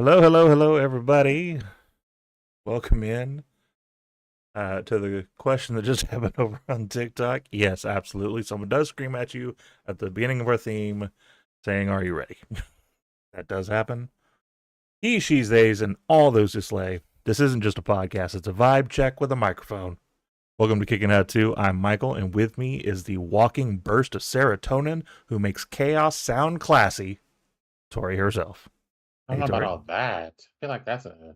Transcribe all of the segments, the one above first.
Hello, hello, hello, everybody. Welcome in to the question that just happened over on TikTok. Yes, absolutely. Someone does scream at you at the beginning of our theme saying, "Are you ready?" That does happen. He, she's, theys, and all those who slay. This isn't just a podcast, it's a vibe check with a microphone. Welcome to Kicking Out 2. I'm Michael, and with me is the walking burst of serotonin who makes chaos sound classy, Tori herself. I don't Hey, know about Tori. all that. I feel like that's a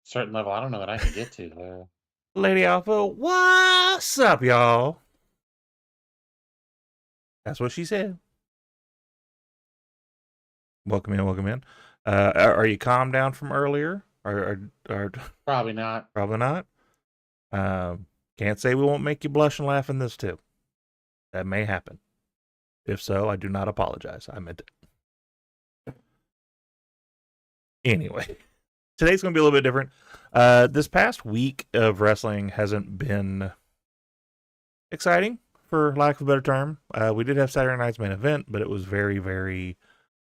certain level I don't know that I can get to. Lady Alpha, what's up, y'all? That's what she said. Welcome in, welcome in. Are you calmed down from earlier? Or Probably not. probably not. Can't say we won't make you blush and laugh in this too. That may happen. If so, I do not apologize. I meant it. Anyway, today's going to be a little bit different. This past week of wrestling hasn't been exciting, for lack of a better term. We did have Saturday night's main event, but it was very, very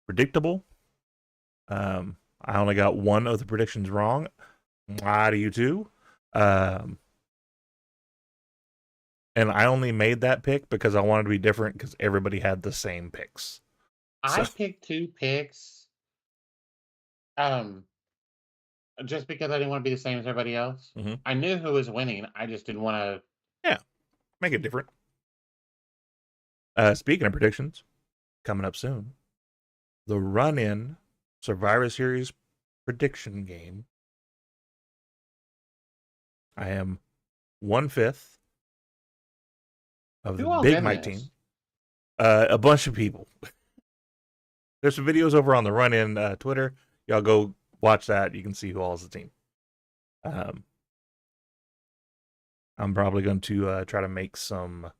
predictable. I only got one of the predictions wrong. Why do you two? And I only made that pick because I wanted to be different because everybody had the same picks. I picked two picks um, just because I didn't want to be the same as everybody else. Mhm. I knew who was winning. I just didn't want to. Yeah, make it different. Speaking of predictions, coming up soon, the run-in Survivor Series prediction game. I am 1/5 of the Who all's Big in Mike this? team. A bunch of people. There's some videos over on the run-in Twitter. Y'all go watch that. You can see who all is the team. I'm probably going to try to make some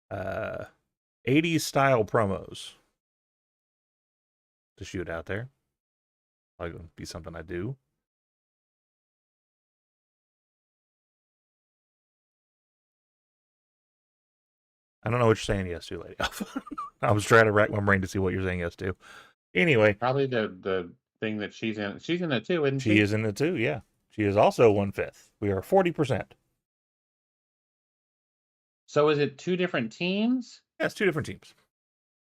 80s style promos to shoot out there. Probably going to be something I do. I don't know what you're saying yes to, Lady Alpha. I was trying to rack my brain to see what you're saying yes to. Anyway, Probably the thing that she's in. She's in it too, isn't she she? is in it too. Yeah, she is also 1/5. We are 40%. So is it two different teams? That's two different teams.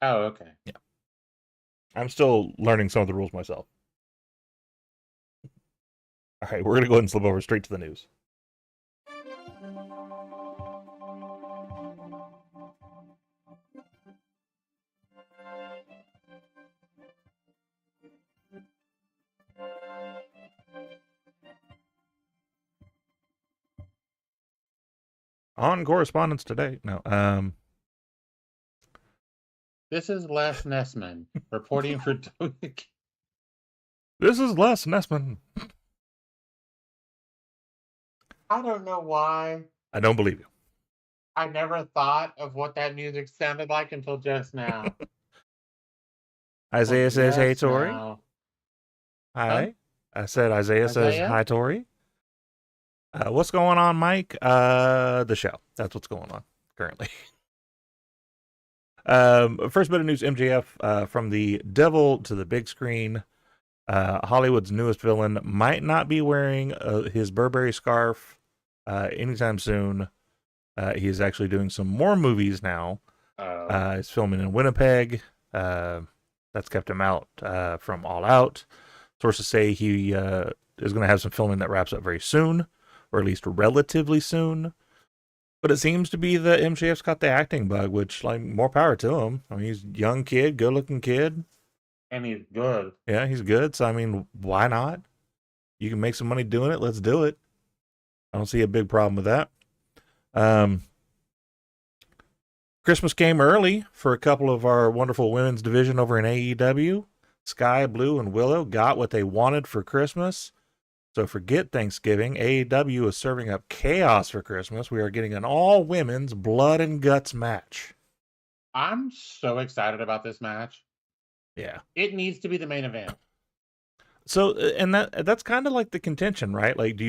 Oh, okay. Yeah, I'm still learning some of the rules myself. All right, we're gonna go ahead and slip over straight to the news. On correspondence today. No, This is Les Nessman reporting for. this is Les Nessman. I don't know why. I don't believe you. I never thought of what that music sounded like until just now. Well, Isaiah says, "Hey, just Tori." now. Huh? Hi. I said Isaiah says, Isaiah? "Hi, Tori." What's going on, Mike? The show. That's what's going on currently. First bit of news: MJF from the devil to the big screen. Hollywood's newest villain might not be wearing his Burberry scarf anytime soon. He is actually doing some more movies now. Oh. He's filming in Winnipeg. That's kept him out from All Out. Sources say he is going to have some filming that wraps up very soon, or at least relatively soon. But it seems to be that MJF's got the acting bug, which, like, more power to him. I mean, he's a young kid, good-looking kid. And he's good. Yeah, he's good. So, I mean, why not? You can make some money doing it. Let's do it. I don't see a big problem with that. Christmas came early for a couple of our wonderful women's division over in AEW. Sky, Blue, and Willow got what they wanted for Christmas. So forget Thanksgiving. AEW is serving up chaos for Christmas. We are getting an all-women's blood and guts match. I'm so excited about this match. Yeah. It needs to be the main event. So, and that's kind of like the contention, right? Like, do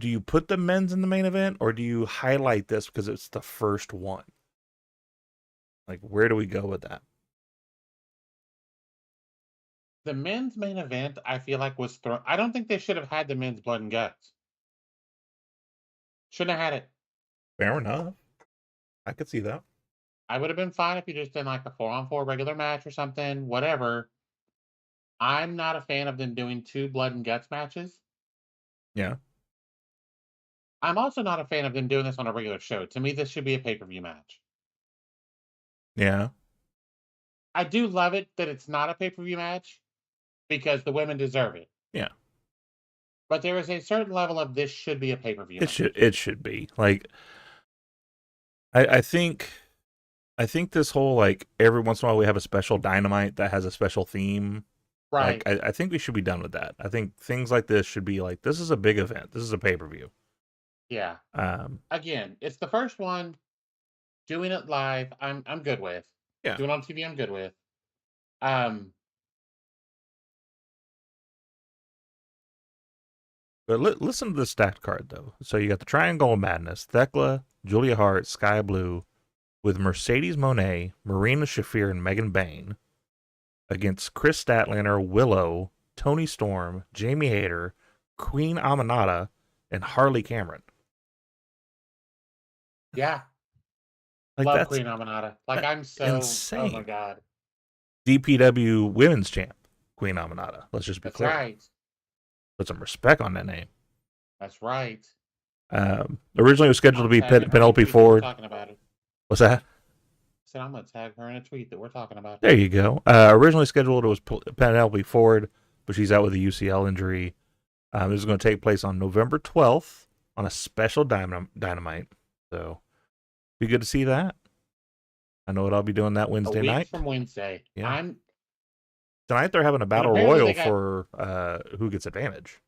you put the men's in the main event, or do you highlight this because it's the first one? Like, where do we go with that? The men's main event, I feel like, was thrown. I don't think they should have had the men's blood and guts. Shouldn't have had it. Fair enough. I could see that. I would have been fine if you just did like a 4-on-4 regular match or something, whatever. I'm not a fan of them doing 2 blood and guts matches. Yeah. I'm also not a fan of them doing this on a regular show. To me, this should be a pay-per-view match. Yeah. I do love it that it's not a pay-per-view match because the women deserve it. Yeah. But there is a certain level of this should be a pay-per-view match. It should be. Like I think this whole like every once in a while we have a special Dynamite that has a special theme. Right. Like I think we should be done with that. I think things like this should be like, this is a big event. This is a pay-per-view. Yeah. Um Again, it's the first one. Doing it live, I'm good with. yeah. Doing it on TV, I'm good with. Um, But listen to the stacked card though. So you got the Triangle of Madness, Thekla, Julia Hart, Sky Blue, with Mercedes Moné, Marina Shafir, and Megan Bayne against Chris Statlander, Willow, Tony Storm, Jamie Hayter, Queen Aminata, and Harley Cameron. yeah, Like love that's Queen Aminata. Like I'm so insane. oh my god. DPW Women's Champ, Queen Aminata. Let's just be That's clear. right. Put some respect on that name. That's right. Originally it was scheduled to be Penelope Ford. Talking about it. What's that? I said I'm gonna tag her in a tweet that we're talking about. There you go. Originally scheduled it was Penelope Ford, but she's out with a UCL injury. This is going to take place on November 12th on a special Dynamite. So, be good to see that. I know what I'll be doing that Wednesday a week night. From Wednesday. Yeah. Tonight they're having a battle royal for who gets advantage.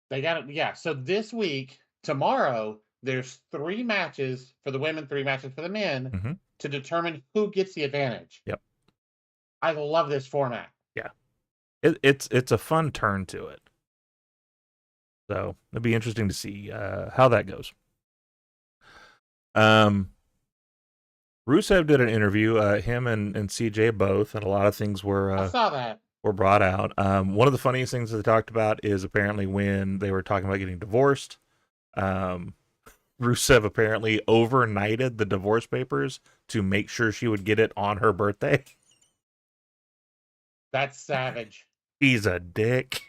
They got it. Yeah. So this week, tomorrow, there's 3 matches for the women, 3 matches for the men to determine who gets the advantage. Yep. I love this format. Yeah. It's a fun turn to it. So it'll be interesting to see how that goes. Rusev did an interview, him and CJ both, and a lot of things were I saw that. Were brought out. One of the funniest things that they talked about is apparently when they were talking about getting divorced. Rusev apparently overnighted the divorce papers to make sure she would get it on her birthday. That's savage. He's a dick.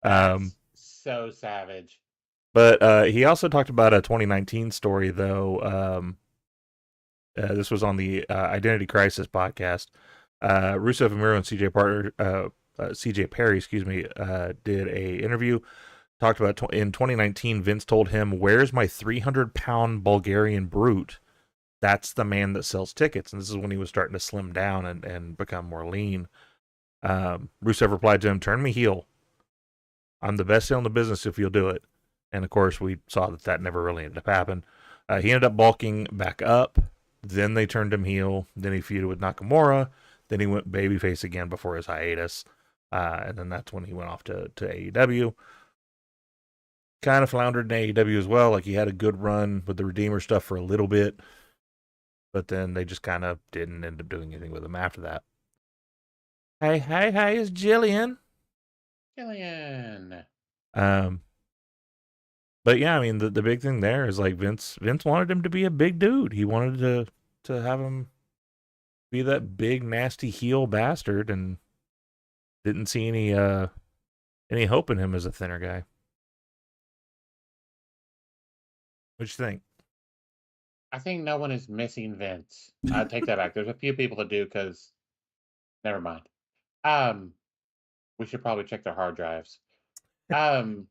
That's so savage. But he also talked about a 2019 story, though. This was on the Identity Crisis podcast. Rusev and Miro and CJ Perry, did a interview. Talked about in 2019, Vince told him, "Where's my 300-pound Bulgarian brute? That's the man that sells tickets." And this is when he was starting to slim down and become more lean. Rusev replied to him, "Turn me heel. I'm the best heel in the business if you'll do it." And of course, we saw that never really ended up happening. He ended up bulking back up. Then they turned him heel. Then he feuded with Nakamura. Then he went babyface again before his hiatus. And then that's when he went off to AEW. Kind of floundered in AEW as well. Like he had a good run with the Redeemer stuff for a little bit. But then they just kind of didn't end up doing anything with him after that. Hey, it's Jillian. But yeah, I mean, the big thing there is like Vince wanted him to be a big dude. He wanted to have him be that big, nasty heel bastard, and didn't see any hope in him as a thinner guy. What'd you think? I think no one is missing Vince. I take that back. There's a few people that do, because never mind. We should probably check their hard drives. To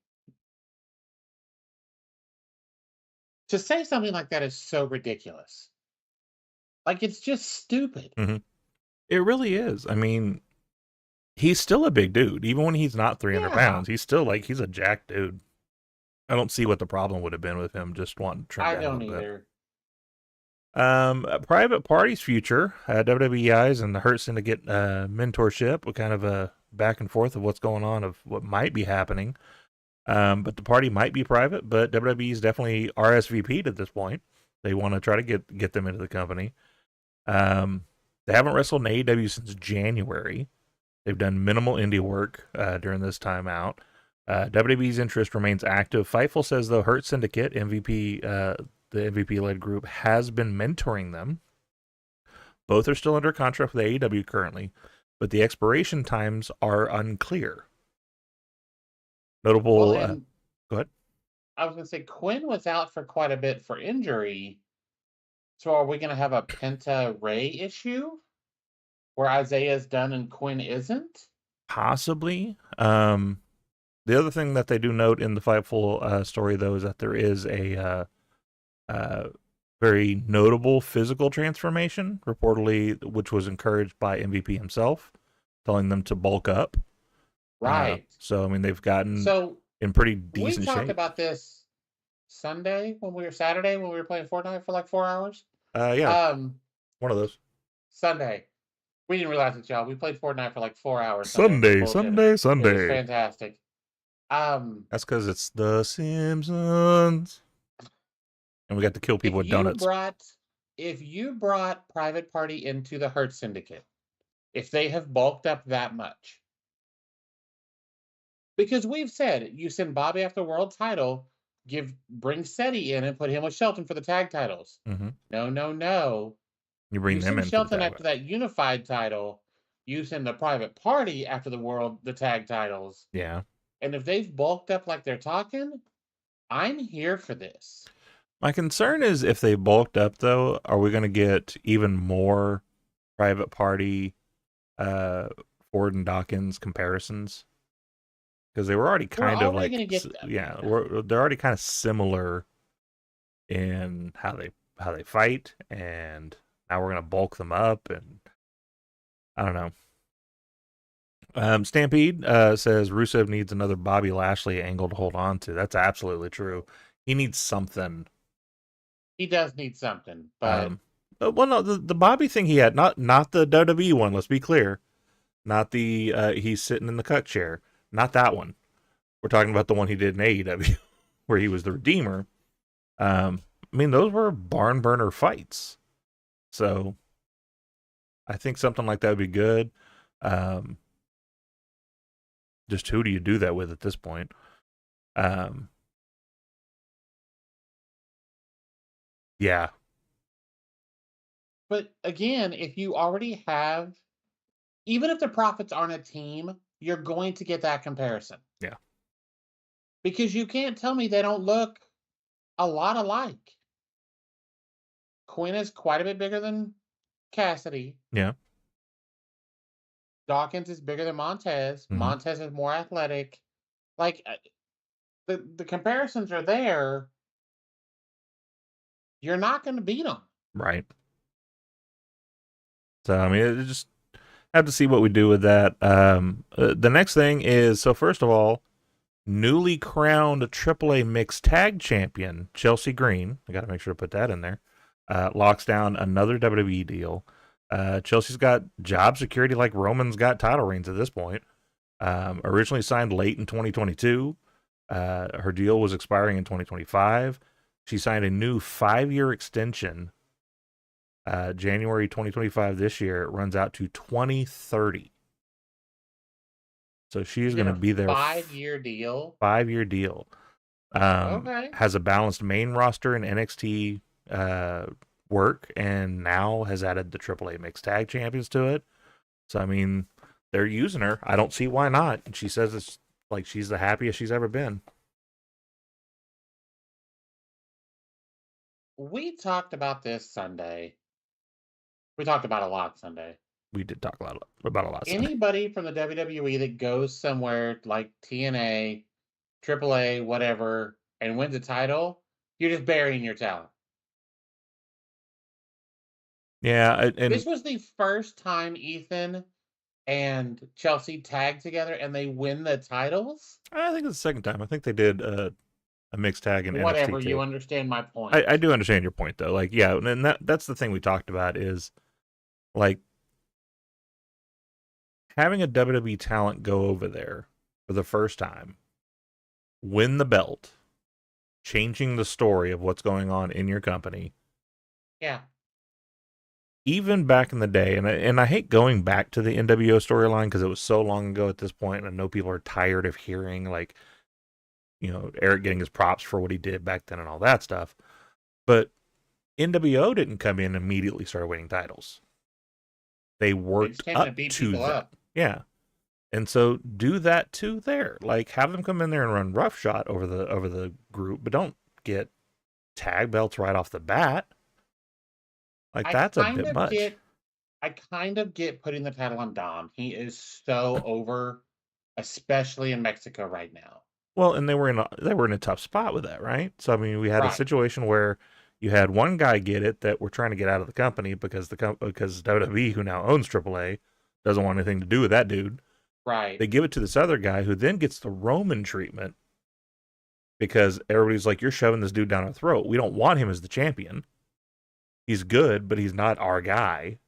say something like that is so ridiculous. Like, it's just stupid. Mm-hmm. It really is. I mean, he's still a big dude. Even when he's not 300 pounds, he's still like, he's a jacked dude. I don't see what the problem would have been with him just wanting to trim down a little bit. Private Party's future, WWE Eyes and the Hurt Syndicate mentorship, with kind of a back and forth of what's going on, of what might be happening. But the party might be private, but WWE is definitely RSVP'd at this point. They want to try to get them into the company. They haven't wrestled in AEW since January. They've done minimal indie work during this time out. WWE's interest remains active. Fightful says, though, Hurt Syndicate, the MVP-led group, has been mentoring them. Both are still under contract with AEW currently, but the expiration times are unclear. Notable. Well, go ahead. I was going to say Quinn was out for quite a bit for injury. So are we going to have a Penta Ray issue where Isaiah's done and Quinn isn't? Possibly. The other thing that they do note in the Fightful story, though, is that there is a very notable physical transformation, reportedly, which was encouraged by MVP himself, telling them to bulk up. Right. So, I mean, they've gotten in pretty decent shape. We talked about this Saturday when we were playing Fortnite for like 4 hours. Yeah. One of those. Sunday. We didn't realize it, y'all. We played Fortnite for like 4 hours. Sunday. It was fantastic. That's because it's The Simpsons. And we got to kill people with donuts. If you brought Private Party into the Hurt Syndicate, if they have bulked up that much, because we've said you send Bobby after the world title, bring Seti in and put him with Shelton for the tag titles. Mm-hmm. No. You bring them in. Shelton after that unified title. You send the Private Party after the tag titles. Yeah. And if they've bulked up like they're talking, I'm here for this. My concern is if they bulked up, though, are we going to get even more Private Party, Ford and Dawkins comparisons? Because they were already kind of like, they're already kind of similar in how they fight, and now we're going to bulk them up, and I don't know. Stampede says Rusev needs another Bobby Lashley angle to hold on to. That's absolutely true. He needs something. He does need something, but well, no, the Bobby thing he had, not the WWE one. Let's be clear, not the he's sitting in the cut chair, not that one. We're talking about the one he did in AEW, where he was the Redeemer. I mean, those were barn burner fights, so I think something like that would be good. Just who do you do that with at this point? Yeah. But again, if you already have, even if the Profits aren't a team, you're going to get that comparison. Yeah. Because you can't tell me they don't look a lot alike. Quinn is quite a bit bigger than Cassidy. Yeah. Dawkins is bigger than Montez. Mm-hmm. Montez is more athletic. Like, the comparisons are there. You're not going to beat them. Right. So, I mean, it just have to see what we do with that. The next thing is, so first of all, newly crowned AAA Mixed Tag Champion, Chelsea Green, I got to make sure to put that in there, locks down another WWE deal. Chelsea's got job security like Roman's got title reigns at this point. Originally signed late in 2022. Her deal was expiring in 2025. She signed a new 5-year extension, January 2025 this year. It runs out to 2030. So she's going to be there. 5-year deal? 5-year deal. Okay. Has a balanced main roster and NXT work, and now has added the AAA Mixed Tag Champions to it. So, I mean, they're using her. I don't see why not. And she says it's like she's the happiest she's ever been. We talked about this Sunday. We talked about a lot Sunday. We did talk about a lot. Anybody from the WWE that goes somewhere like TNA, AAA, whatever, and wins a title, you're just burying your talent. Yeah. And this was the first time Ethan and Chelsea tagged together and they win the titles? I think it's the second time. I think they did a mixed tag in whatever, NXT you understand my point. I do understand your point, though. Like, yeah, and that's the thing we talked about is, like, having a WWE talent go over there for the first time, win the belt, changing the story of what's going on in your company. Yeah. even back in the day, and I hate going back to the NWO storyline because it was so long ago at this point, and I know people are tired of hearing like, Eric getting his props for what he did back then and all that stuff. But NWO didn't come in and immediately start winning titles. They They worked just came in up and beat to people that. up. Yeah. And so do that too there. Like have them come in there and run roughshod over the group, but don't get tag belts right off the bat. Like I that's a kind bit of much. get I kind of get putting the title on Dom. He is so over, especially in Mexico right now. Well, and they were in a tough spot with that, right? So I mean, we had a Right. situation where you had one guy get it that we're trying to get out of the company because because WWE, who now owns AAA, doesn't want anything to do with that dude. Right. They give it to this other guy who then gets the Roman treatment because everybody's like, "You're shoving this dude down our throat. We don't want him as the champion. He's good, but he's not our guy."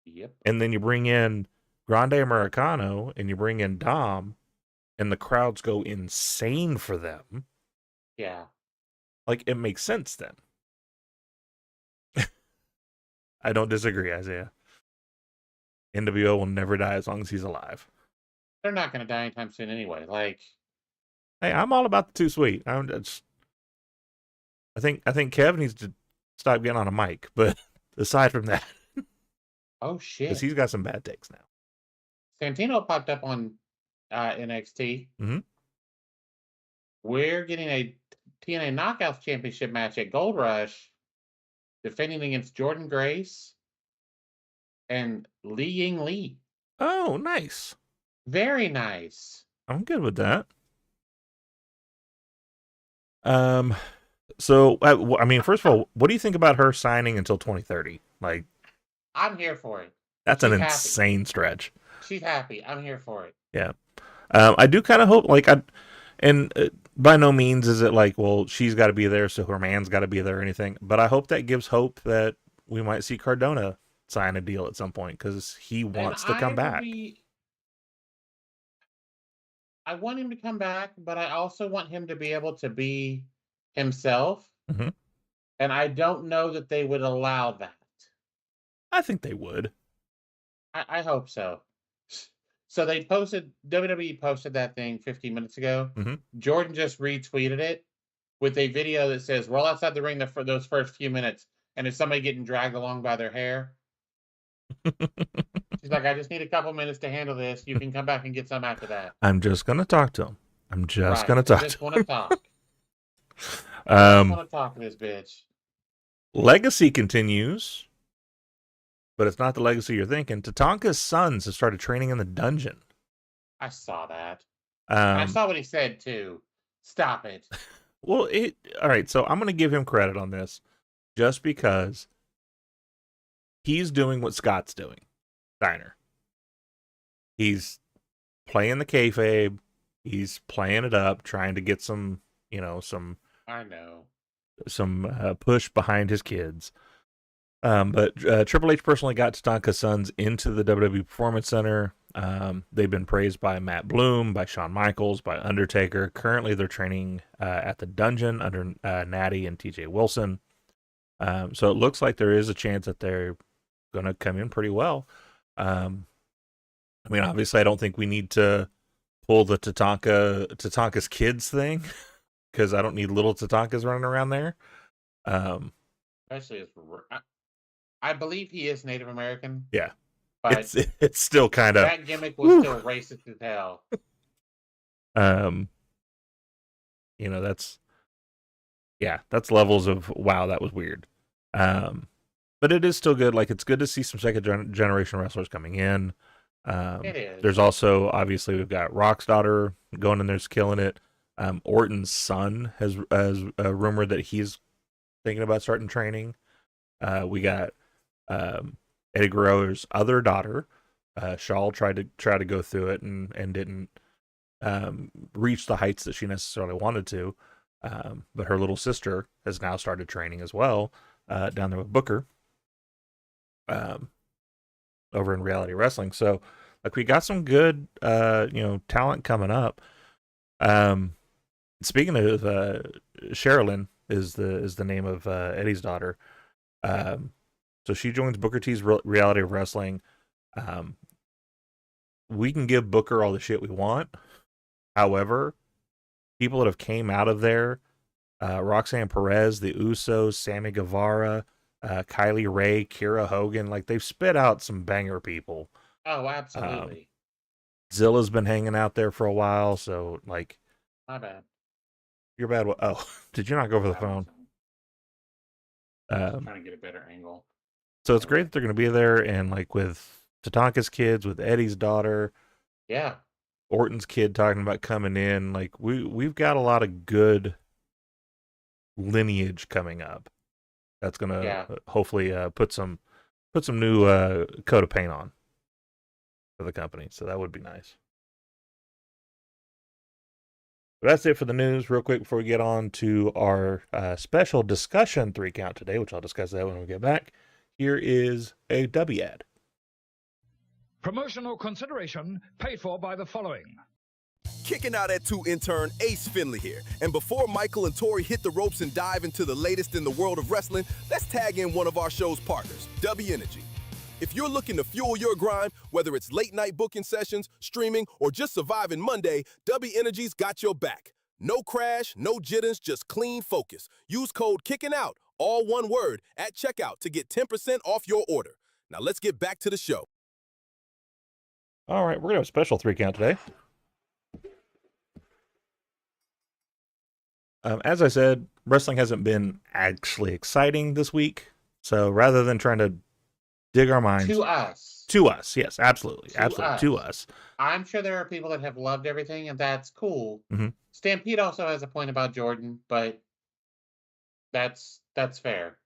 Yep. And then you bring in Grande Americano and you bring in Dom, and the crowds go insane for them. Yeah. Like it makes sense then. I don't disagree, Isaiah. NWO will never die as long as he's alive. They're not going to die anytime soon anyway. Like, Hey, I'm all about the too sweet. I think Kev needs to stop getting on a mic. But aside from that, oh because shit. he's got some bad takes now. Santino popped up on NXT. Mm-hmm. We're getting a TNA Knockouts Championship match at Gold Rush, defending against Jordan Grace and Li Ying Lee. Oh, nice. Very nice. I'm good with that. So I mean, first of all, what do you think about her signing until 2030? Like, I'm here for it. that's She's an happy. insane stretch. She's happy. I'm here for it. Yeah. I do kind of hope, like, by no means is it like, well, she's got to be there, so her man's got to be there or anything. But I hope that gives hope that we might see Cardona sign a deal at some point because he wants to come back. I want him to come back, but I also want him to be able to be himself. Mm-hmm. And I don't know that they would allow that. I think they would. I hope so. So WWE posted that thing 15 minutes ago. Mm-hmm. Jordan just retweeted it with a video that says, "We're outside the ring for those first few minutes, and it's somebody getting dragged along by their hair." She's like, "I just need a couple minutes to handle this. You can come back and get some after that." I'm just gonna talk to him. I'm just Right. gonna talk. I just want to talk. I want to talk to this bitch. Legacy continues, but it's not the legacy you're thinking. Tatanka's sons have started training in the dungeon. I saw that. I saw what he said too. Stop it. Well, all right. So I'm going to give him credit on this, just because he's doing what Scott's doing. Steiner. He's playing the kayfabe. He's playing it up, trying to get some, some push behind his kids. But Triple H personally got Tatanka's sons into the WWE Performance Center. They've been praised by Matt Bloom, by Shawn Michaels, by Undertaker. Currently, they're training at the Dungeon under Natty and TJ Wilson. So it looks like there is a chance that they're going to come in pretty well. I mean, obviously, I don't think we need to pull the Tatanka's kids thing because I don't need little Tatankas running around there. Especially I believe he is Native American. Yeah. But it's still kind of that gimmick was still racist as hell. That's levels of wow, that was weird. But it is still good. Like it's good to see some second generation wrestlers coming in. It is. There's also obviously we've got Rock's daughter going in there's killing it. Orton's son has rumored that he's thinking about starting training. We got Eddie Guerrero's other daughter, Shawl, tried to go through it and didn't reach the heights that she necessarily wanted to. But her little sister has now started training as well down there with Booker over in Reality Wrestling. So like we got some good talent coming up. Speaking of Sherilyn is the name of Eddie's daughter. So she joins Booker T's Reality of Wrestling. We can give Booker all the shit we want. However, people that have came out of there, Roxanne Perez, the Usos, Sammy Guevara, Kylie Ray, Kira Hogan, like they've spit out some banger people. Oh, absolutely. Zilla's been hanging out there for a while, so like, My bad. you're bad. Oh, did you not go over the I phone? was trying to get a better angle. So it's great that they're going to be there, and like with Tatanka's kids, with Eddie's daughter, Yeah, Orton's kid talking about coming in. Like we've got a lot of good lineage coming up. That's gonna hopefully put some new coat of paint on for the company. So that would be nice. But that's it for the news. Real quick before we get on to our special discussion 3 count today, which I'll discuss that when we get back. Here is a W ad. Promotional consideration paid for by the following. Kicking out at 2 intern Ace Finley here. And before Michael and Tori hit the ropes and dive into the latest in the world of wrestling, let's tag in one of our show's partners, W Energy. If you're looking to fuel your grind, whether it's late night booking sessions, streaming, or just surviving Monday, W Energy's got your back. No crash, no jitters, just clean focus. Use code KICKINOUT, all one word, at checkout to get 10% off your order. Now let's get back to the show. All right, we're going to have a special 3 count today. As I said, wrestling hasn't been actually exciting this week. So rather than trying to dig our minds. to us. To us, yes, absolutely. To absolutely. us. To us. I'm sure there are people that have loved everything, and that's cool. Mm-hmm. Stampede also has a point about Jordan, but that's fair.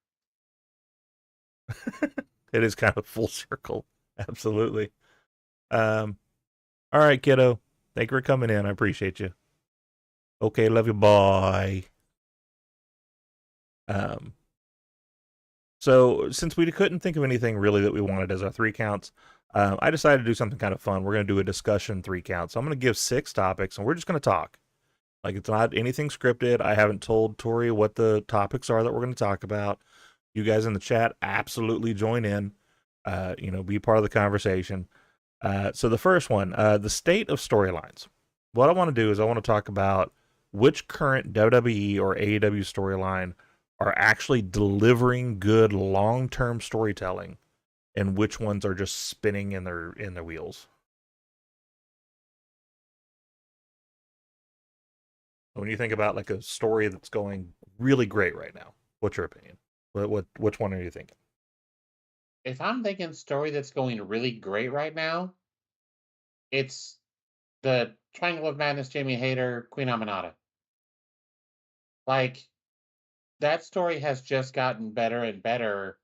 It is kind of full circle. Absolutely. All right, kiddo. Thank you for coming in. I appreciate you. Okay, love you. Bye. So since we couldn't think of anything really that we wanted as our 3 counts, I decided to do something kind of fun. We're going to do a discussion 3 count. So I'm going to give 6 topics, and we're just going to talk. Like, it's not anything scripted. I haven't told Tori what the topics are that we're going to talk about. You guys in the chat absolutely join in. Be part of the conversation. So the first one, the state of storylines. What I want to do is I want to talk about which current WWE or AEW storyline are actually delivering good long-term storytelling, and which ones are just spinning in their wheels. When you think about like a story that's going really great right now, what's your opinion? Which one are you thinking? If I'm thinking story that's going really great right now, it's the Triangle of Madness, Jamie Hayter, Queen Aminata. Like, that story has just gotten better and better.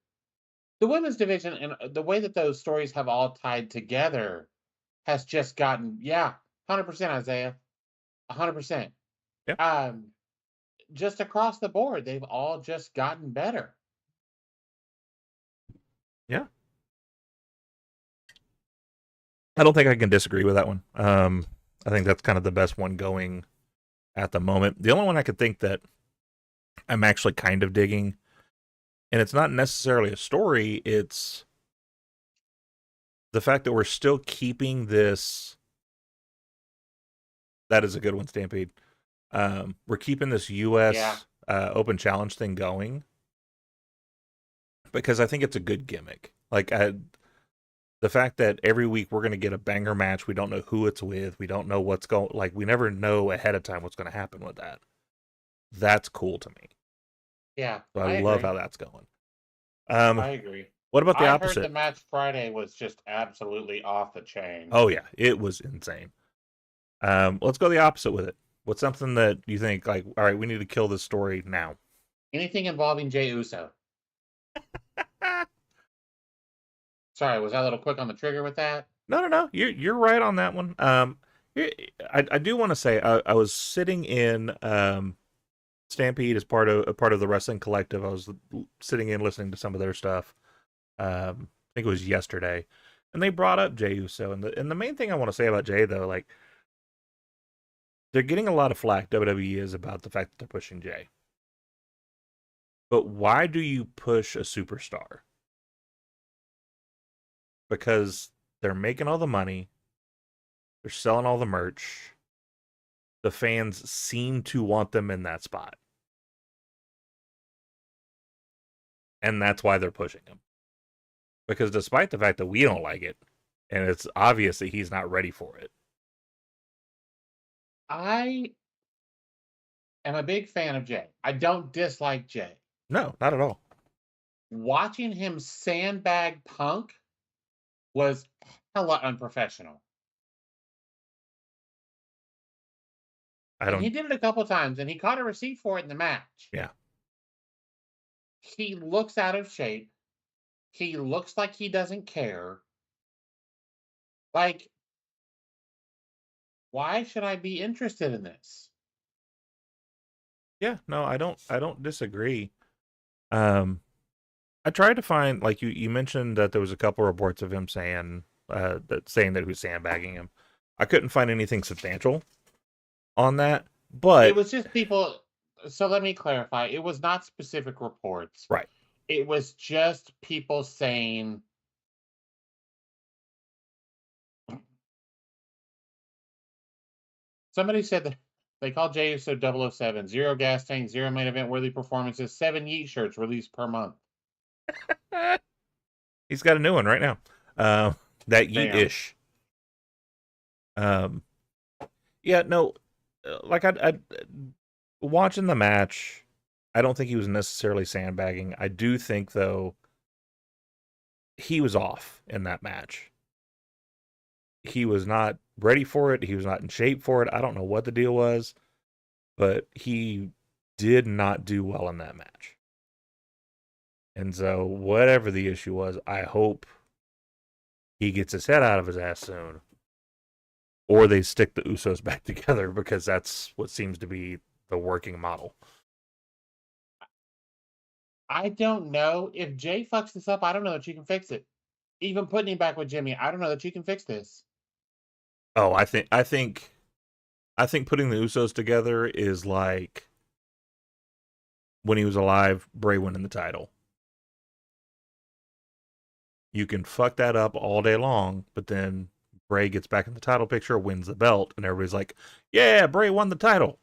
The women's division and the way that those stories have all tied together has just gotten, 100% Isaiah, 100%. Yeah. Just across the board, they've all just gotten better. Yeah. I don't think I can disagree with that one. I think that's kind of the best one going at the moment. The only one I could think that I'm actually kind of digging, and it's not necessarily a story, it's the fact that we're still keeping this. That is a good one, Stampede. We're keeping this U.S. Open Challenge thing going because I think it's a good gimmick. Like, the fact that every week we're going to get a banger match, we don't know who it's with, we don't know what's going, like, we never know ahead of time what's going to happen with that. That's cool to me. Yeah, so I love how that's going. I agree. What about the opposite? I heard the match Friday was just absolutely off the chain. Oh yeah, it was insane. Let's go the opposite with it. What's something that you think, like, all right, we need to kill this story now? Anything involving Jey Uso. Sorry, was I a little quick on the trigger with that? No. You're right on that one. I do want to say I was sitting in Stampede as part of the Wrestling Collective. I was sitting in listening to some of their stuff. I think it was yesterday, and they brought up Jey Uso. And the main thing I want to say about Jey, though, like, they're getting a lot of flack, WWE is, about the fact that they're pushing Jey. But why do you push a superstar? because they're making all the money, they're selling all the merch. The fans seem to want them in that spot. And that's why they're pushing him. Because despite the fact that we don't like it, and it's obvious that he's not ready for it. I am a big fan of Jay. I don't dislike Jay. No, not at all. Watching him sandbag Punk was hella unprofessional. And he did it a couple times, and he caught a receipt for it in the match. Yeah. He looks out of shape. He looks like he doesn't care. Like, why should I be interested in this? Yeah, no, I don't disagree. I tried to find, like you mentioned that there was a couple reports of him saying that he was sandbagging him. I couldn't find anything substantial on that, but It was just people. So let me clarify. It was not specific reports. right. It was just people saying, somebody said that they called Jey Uso 007, 0 gas tank, 0 main event worthy performances, 7 Yeet shirts released per month. He's got a new one right now. That Yeet-ish. Yeah, no, like I watching the match, I don't think he was necessarily sandbagging. I do think, though, he was off in that match. He was not ready for it. He was not in shape for it. I don't know what the deal was, but he did not do well in that match. And so whatever the issue was, I hope he gets his head out of his ass soon, or they stick the Usos back together, because that's what seems to be the working model. I don't know. If Jay fucks this up, I don't know that you can fix it. Even putting him back with Jimmy, I don't know that you can fix this. Oh, I think putting the Usos together is like when he was alive, Bray winning the title. You can fuck that up all day long, but then Bray gets back in the title picture, wins the belt, and everybody's like, yeah, Bray won the title.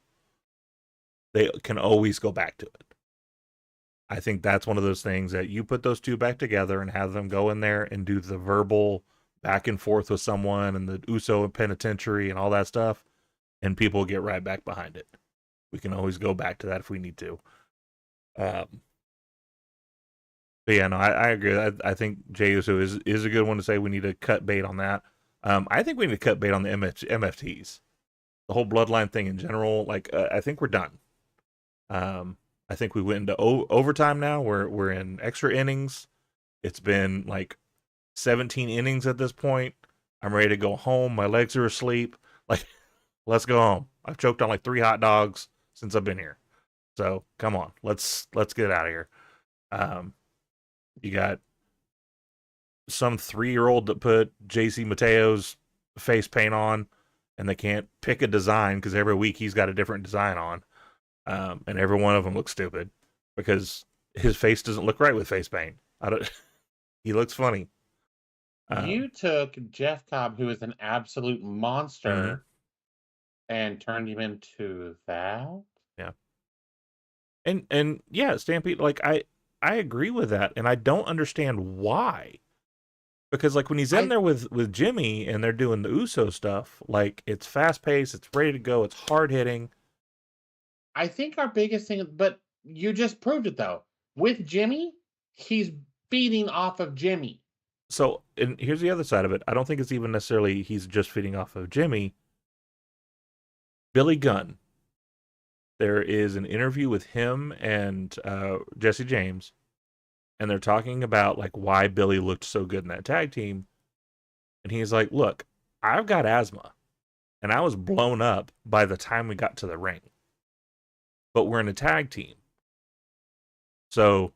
They can always go back to it. I think that's one of those things that you put those two back together and have them go in there and do the verbal back and forth with someone and the Uso penitentiary and all that stuff, and people get right back behind it. We can always go back to that if we need to. But yeah, no, I agree. I think Jey Uso is a good one to say we need to cut bait on that. I think we need to cut bait on the MFTs. The whole bloodline thing in general, like, I think we're done. I think we went into overtime now. We're in extra innings. It's been like 17 innings at this point. I'm ready to go home. My legs are asleep. Like, let's go home. I've choked on like 3 hot dogs since I've been here. So come on, let's get out of here. You got some 3-year-old that put JC Mateo's face paint on, and they can't pick a design because every week he's got a different design on. And every one of them looks stupid because his face doesn't look right with face paint. He looks funny. You took Jeff Cobb, who is an absolute monster, and turned him into that? Yeah. And yeah, Stampede, like, I agree with that, and I don't understand why. Because, like, when he's in there with Jimmy and they're doing the Uso stuff, like, it's fast-paced, it's ready to go, it's hard-hitting. I think our biggest thing, but you just proved it, though. With Jimmy, he's feeding off of Jimmy. So, and here's the other side of it. I don't think it's even necessarily he's just feeding off of Jimmy. Billy Gunn. There is an interview with him and Jesse James, and they're talking about, like, why Billy looked so good in that tag team. And he's like, look, I've got asthma, and I was blown up by the time we got to the ring. But we're in a tag team. So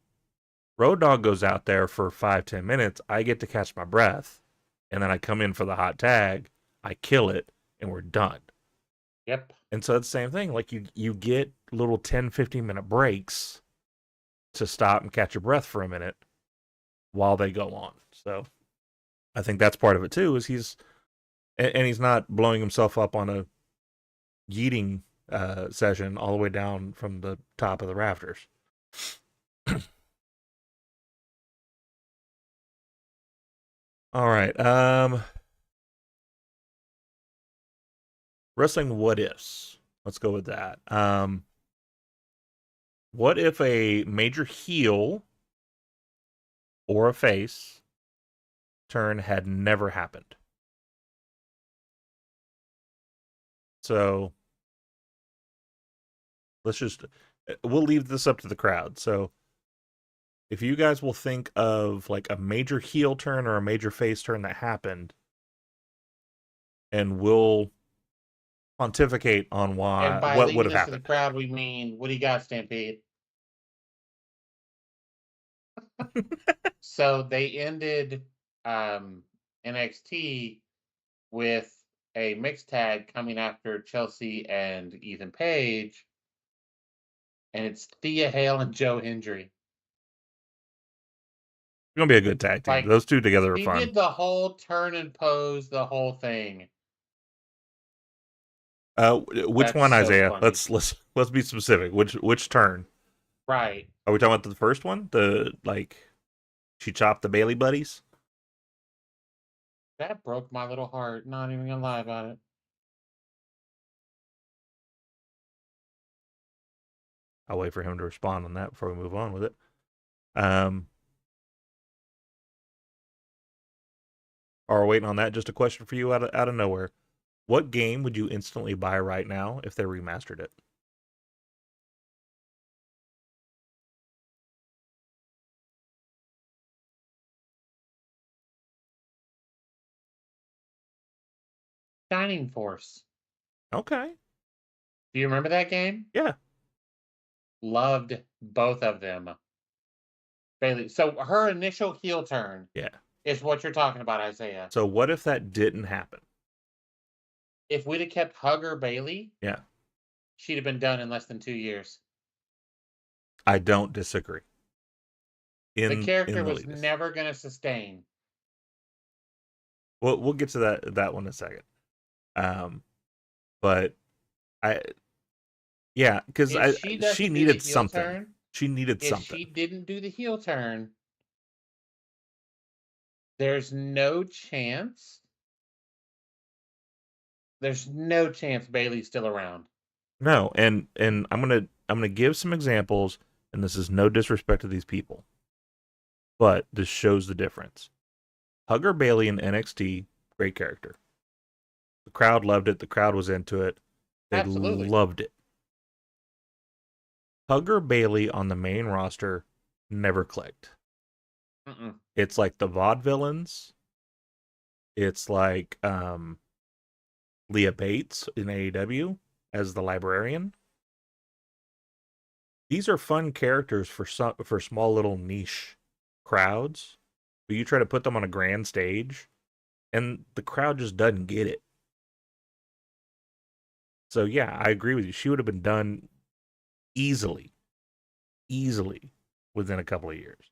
Road Dogg goes out there for 5-10 minutes. I get to catch my breath. And then I come in for the hot tag. I kill it. And we're done. Yep. And so it's the same thing. Like, you get little 10-15 minute breaks to stop and catch your breath for a minute while they go on. So I think that's part of it too. Is he's not blowing himself up on a yeeting session all the way down from the top of the rafters. All right. Wrestling what ifs. Let's go with that. What if a major heel or a face turn had never happened? So we'll leave this up to the crowd. So if you guys will think of like a major heel turn or a major face turn that happened, and we'll pontificate on why, And by what would leaving have this to the happened. crowd, we mean, what do you got, Stampede? So they ended NXT with a mixed tag coming after Chelsea and Ethan Page, and it's Thea Hale and Joe Hendry. It's gonna be a good tag team. Like, Those two together are he fun. did the whole turn and pose, the whole thing. Which That's one, so Isaiah? funny. Let's be specific. Which turn? Right. Are we talking about the first one? The like she chopped the Bailey buddies? That broke my little heart. Not even gonna lie about it. I'll wait for him to respond on that before we move on with it. While we're waiting on that, just a question for you out of nowhere. What game would you instantly buy right now if they remastered it? Shining Force. Okay. Do you remember that game? Yeah. Loved both of them. Bailey. So her initial heel turn Yeah. is what you're talking about, Isaiah. So what if that didn't happen? If we'd have kept Hugger Bailey, Yeah. she'd have been done in less than 2 years. I don't disagree. The character in the was latest. never going to sustain. Well, we'll get to that one in a second. But because she needed something. She needed if something. she didn't do the heel turn, there's no chance. There's no chance Bailey's still around. No, and I'm gonna give some examples, and this is no disrespect to these people, but this shows the difference. Hugger Bailey in NXT, great character. The crowd loved it. The crowd was into it. They Absolutely. loved it. Hugger Bailey on the main roster never clicked. Mm-mm. It's like the Vaudevillains. It's like Leah Bates in AEW as the librarian. These are fun characters for small little niche crowds, but you try to put them on a grand stage, and the crowd just doesn't get it. So yeah, I agree with you. She would have been done easily within a couple of years.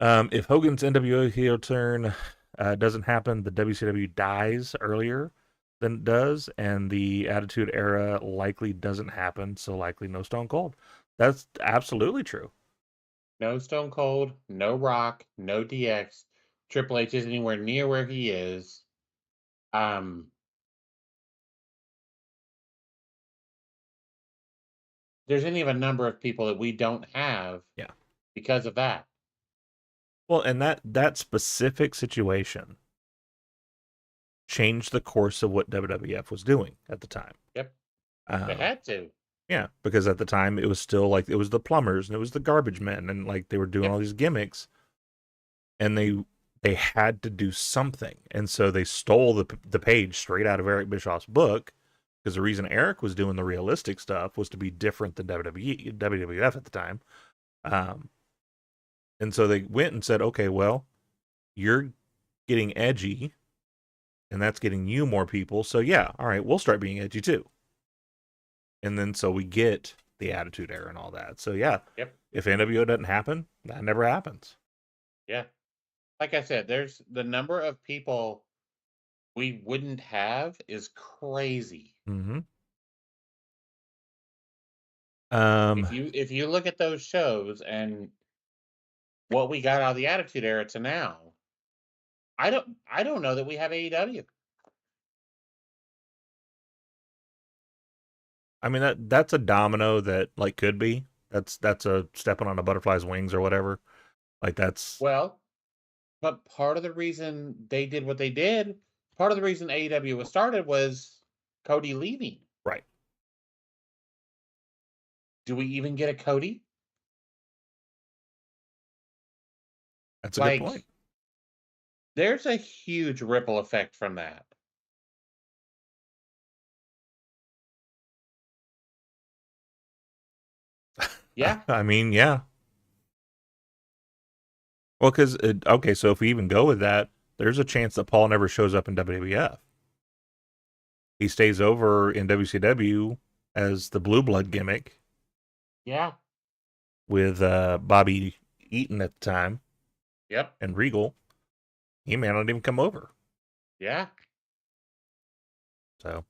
If Hogan's NWO heel turn doesn't happen, the WCW dies earlier than it does, and the Attitude Era likely doesn't happen, so likely no Stone Cold. That's absolutely true. No Stone Cold, no Rock, no DX. Triple H isn't anywhere near where he is. There's any of a number of people that we don't have because of that. Well, and that specific situation changed the course of what WWF was doing at the time. Yep. They had to. Yeah, because at the time it was still like it was the plumbers and it was the garbage men, and like they were doing all these gimmicks, and they had to do something, and so they stole the page straight out of Eric Bischoff's book, because the reason Eric was doing the realistic stuff was to be different than WWF at the time. And so they went and said, okay, well, you're getting edgy, and that's getting you more people. So yeah, all right, we'll start being edgy too. And then so we get the Attitude Era and all that. So yeah, if NWO doesn't happen, that never happens. Yeah. Like I said, there's the number of people we wouldn't have is crazy. Mm-hmm. If you look at those shows and what we got out of the Attitude Era to now, I don't know that we have AEW. I mean that's a domino that like could be. That's a stepping on a butterfly's wings or whatever. Like that's Well, but part of the reason they did what they did, part of the reason AEW was started was Cody leaving. right. Do we even get a Cody? That's a good point. Like, there's a huge ripple effect from that. Yeah. I mean, yeah. Well, because okay, so if we even go with that, there's a chance that Paul never shows up in WWF. He stays over in WCW as the Blue Blood gimmick Yeah. with Bobby Eaton at the time Yep. and Regal. He may not even come over. Yeah. So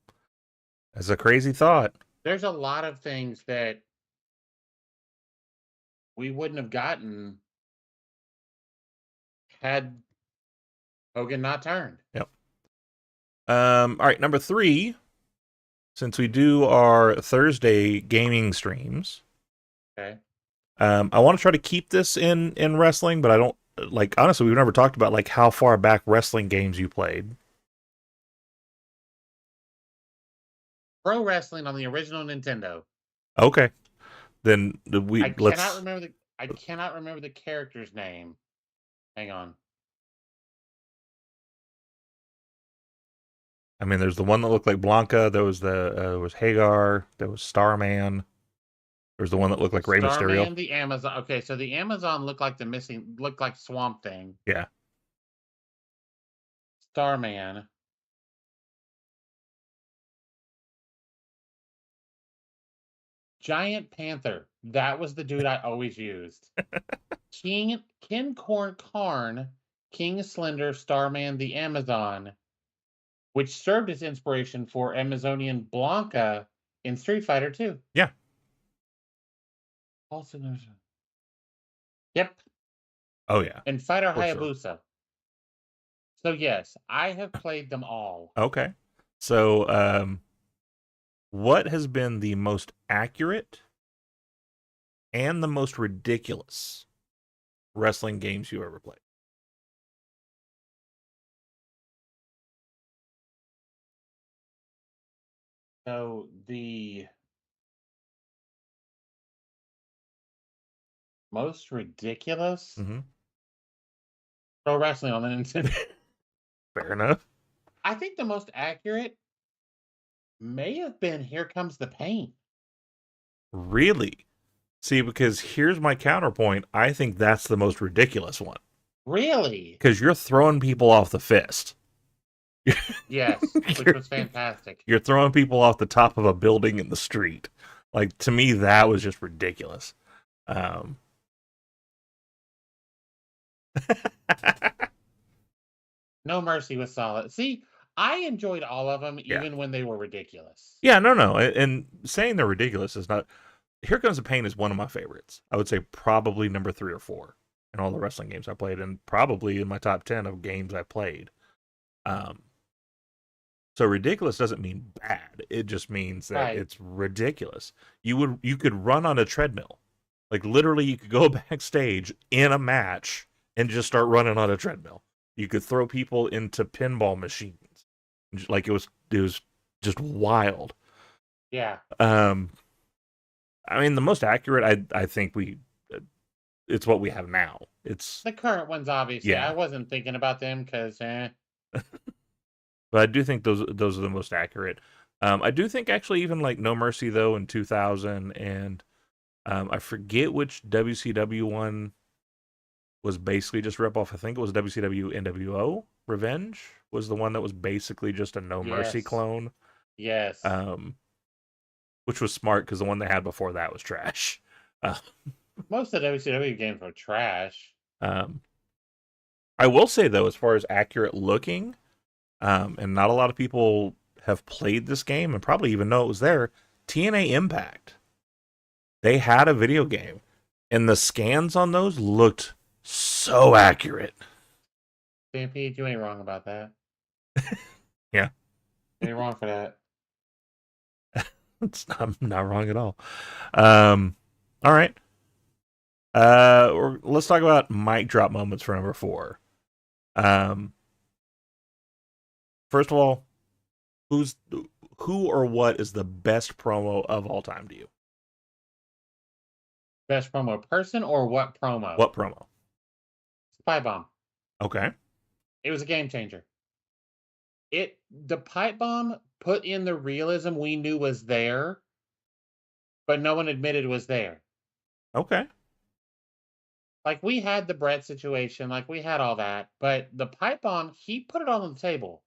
that's a crazy thought. There's a lot of things that we wouldn't have gotten had Hogan not turned. Yep. All right, number 3. Since we do our Thursday gaming streams, Okay. I want to try to keep this in wrestling, but I don't like. Honestly, we've never talked about like how far back wrestling games you played. Pro wrestling on the original Nintendo. Okay, then we I cannot remember the character's name. Hang on. I mean, there's the one that looked like Blanca. There was was Hagar. There was Starman. There's the one that looked like Rey Mysterio. Starman, the Amazon. Okay, so the Amazon looked like Swamp Thing. Yeah. Starman. Giant Panther. That was the dude I always used. King Karn, King Slender, Starman, the Amazon, which served as inspiration for Amazonian Blanca in Street Fighter 2. Yeah. Also, yep. Oh yeah. And Fighter For sure. Hayabusa. So yes, I have played them all. Okay. So, what has been the most accurate and the most ridiculous wrestling games you ever played? So the most ridiculous Mm-hmm. pro wrestling on the Nintendo. Fair enough. I think the most accurate may have been Here Comes the Pain. Really? See, because here's my counterpoint. I think that's the most ridiculous one. Really? Because you're throwing people off the fist. Yes, which was fantastic. You're throwing people off the top of a building in the street. Like, to me, that was just ridiculous. No Mercy was solid. See, I enjoyed all of them, Yeah. even when they were ridiculous. Yeah, no. And saying they're ridiculous is not... Here Comes the Pain is one of my favorites. I would say probably number 3 or 4 in all the wrestling games I played, and probably in my top 10 of games I played. So ridiculous doesn't mean bad. It just means that Right. it's ridiculous. You could run on a treadmill. Like literally you could go backstage in a match and just start running on a treadmill. You could throw people into pinball machines. Like it was just wild. Yeah. I mean the most accurate I think it's what we have now. It's The current ones, obviously. Yeah. I wasn't thinking about them because, But I do think those are the most accurate. I do think actually even like No Mercy though in 2000 and I forget which WCW one was basically just rip off. I think it was WCW NWO Revenge was the one that was basically just a No Mercy Yes. clone. yes. Which was smart because the one they had before that was trash. Most of the WCW games were trash. I will say though, as far as accurate looking, and not a lot of people have played this game and probably even know it was there. TNA Impact, they had a video game, and the scans on those looked so accurate. Stampede, you ain't wrong about that. Yeah. You ain't wrong for that. I'm not wrong at all. All right. Let's talk about mic drop moments for number 4. First of all, who or what is the best promo of all time to you? Best promo person or what promo? What promo? Pipe bomb. Okay. It was a game changer. The pipe bomb put in the realism we knew was there, but no one admitted was there. Okay. Like, we had the Brett situation, like, we had all that, but the pipe bomb, he put it on the table.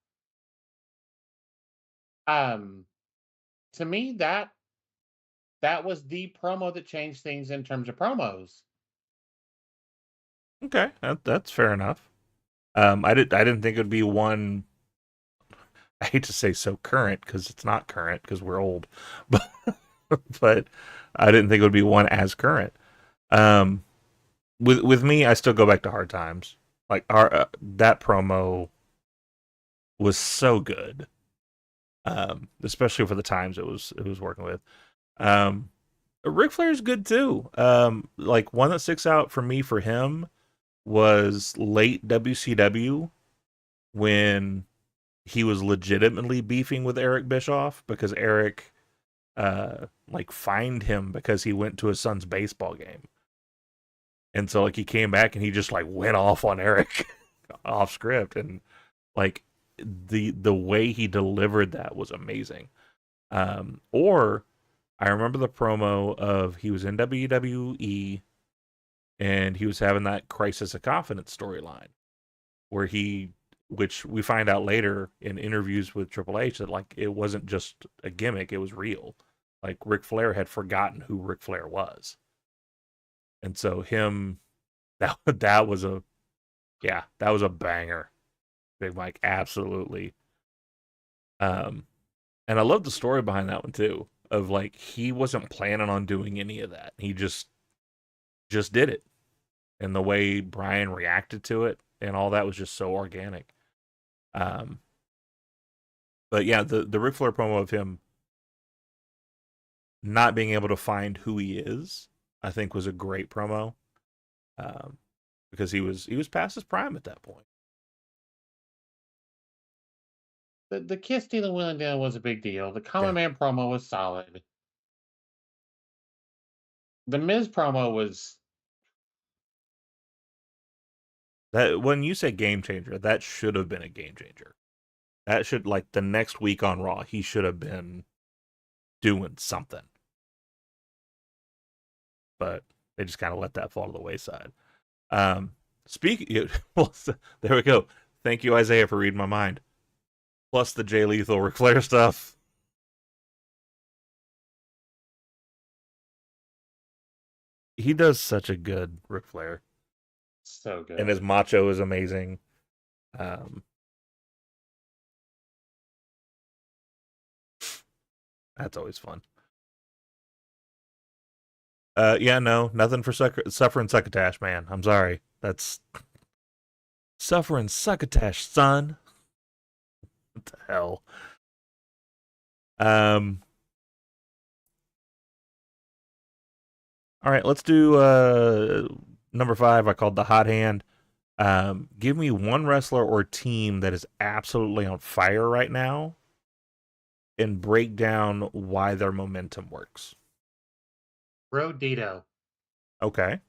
To me, that was the promo that changed things in terms of promos. Okay. That's fair enough. I didn't think it would be one. I hate to say so current because it's not current because we're old, but I didn't think it would be one as current. With me, I still go back to Hard Times. Like that promo was so good, especially for the times it was working with. Ric Flair's good too. Like one that sticks out for me for him was late WCW when he was legitimately beefing with Eric Bischoff because Eric like fined him because he went to his son's baseball game. And so like he came back and he just like went off on Eric off script, and like the way he delivered that was amazing. Or I remember the promo of he was in WWE and he was having that Crisis of Confidence storyline where which we find out later in interviews with Triple H that like it wasn't just a gimmick, it was real. Like Ric Flair had forgotten who Ric Flair was. And so that was a banger. Big Mike, absolutely. And I love the story behind that one too. Of like he wasn't planning on doing any of that. He just did it. And the way Brian reacted to it and all that was just so organic. But yeah, the Ric Flair promo of him not being able to find who he is, I think was a great promo. Because he was past his prime at that point. The Kiss stealing Willing Deal was a big deal. The Common Man promo was solid. The Miz promo was that when you say game changer, that should have been a game changer. That should like the next week on Raw, he should have been doing something. But they just kind of let that fall to the wayside. Well, there we go. Thank you, Isaiah, for reading my mind. Plus the Jay Lethal Ric Flair stuff. He does such a good Ric Flair. so good. And his macho is amazing. That's always fun. Yeah, no, nothing for suffering succotash, man. I'm sorry. That's suffering succotash, son. What the hell? All right, let's do number 5. I called the hot hand. Give me one wrestler or team that is absolutely on fire right now and break down why their momentum works. Rodito. Okay.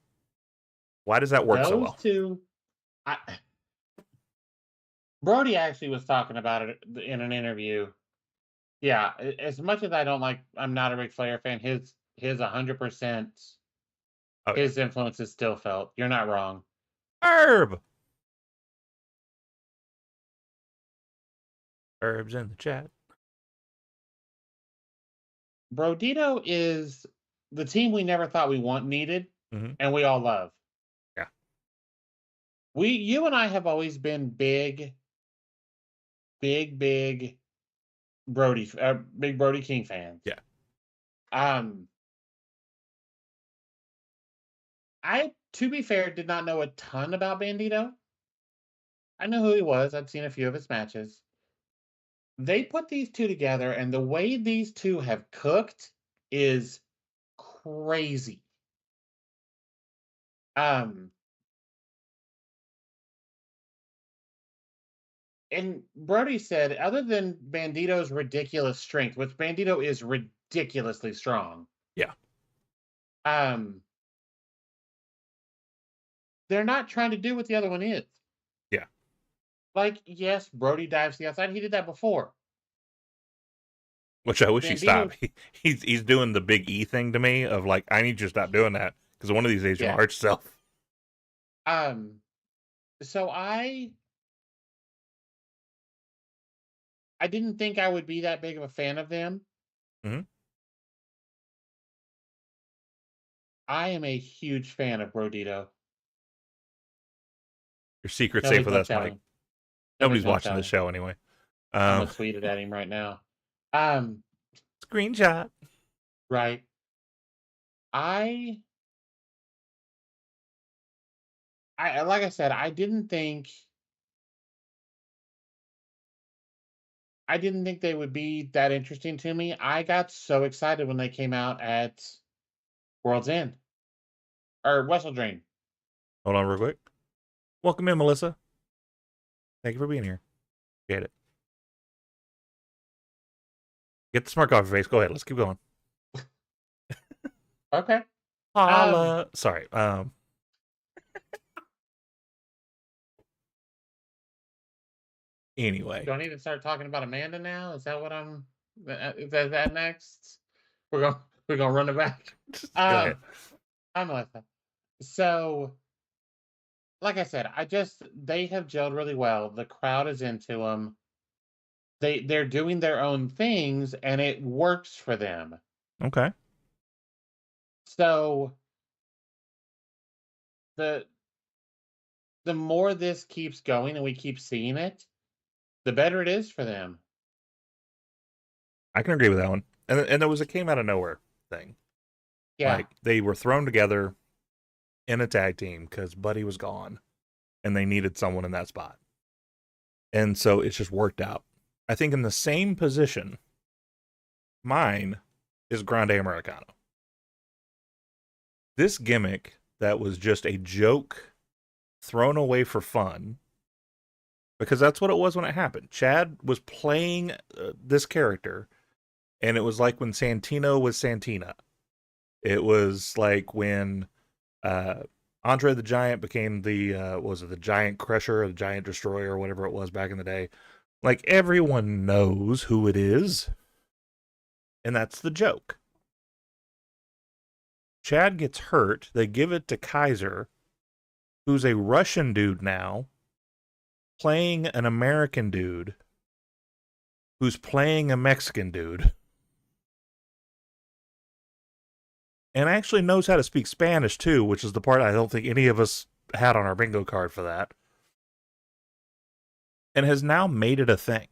Why does that work so well? Those two. Brody actually was talking about it in an interview. Yeah, as much as I'm not a Ric Flair fan. His 100%. Oh, yeah. His influence is still felt. You're not wrong. Herb's in the chat. Brodito is the team we never thought we needed, Mhm. and we all love. Yeah. You and I have always been big big Brody King fans. Yeah. Um, to be fair, did not know a ton about Bandito. I know who he was. I'd seen a few of his matches. They put these two together, and the way these two have cooked is crazy. And Brody said, other than Bandito's ridiculous strength, which Bandito is ridiculously strong. Yeah. They're not trying to do what the other one is. Yeah. Like, yes, Brody dives to the outside. He did that before. Which I wish he stopped. Bandito- He's doing the big E thing to me of like, I need you to stop doing that because one of these days you'll Yeah. hurt yourself. So I didn't think I would be that big of a fan of them. Mhm. I am a huge fan of Brodito. Your secret's Nobody's safe with gonna us, tell Mike. him. Nobody's gonna watching tell this him. show anyway. I'm gonna tweet it at him right now. Screenshot. Right. I like I said, I didn't think they would be that interesting to me. I got so excited when they came out at World's End or Wrestle Dream. Hold on real quick. Welcome in, Melissa. Thank you for being here. Get it. Get the smirk off your face. Go ahead. Let's keep going. Okay. Holla. Sorry. Anyway. Do I need to start talking about Amanda now? Is that what is that next? We're gonna run it back. Go ahead. I'm Melissa. So, like I said, they have gelled really well. The crowd is into them. They're doing their own things, and it works for them. Okay. So, the more this keeps going and we keep seeing it, the better it is for them. I can agree with that one. And there was a came out of nowhere thing. Yeah. Like they were thrown together in a tag team because Buddy was gone and they needed someone in that spot. And so it's just worked out. I think in the same position, mine is Grande Americano. This gimmick that was just a joke thrown away for fun, because that's what it was when it happened. Chad was playing this character, and it was like when Santino was Santina. It was like when Andre the Giant became the, the Giant Crusher or the Giant Destroyer or whatever it was back in the day. Like, everyone knows who it is, and that's the joke. Chad gets hurt. They give it to Kaiser, who's a Russian dude now, playing an American dude, who's playing a Mexican dude, and actually knows how to speak Spanish, too, which is the part I don't think any of us had on our bingo card for that, and has now made it a thing.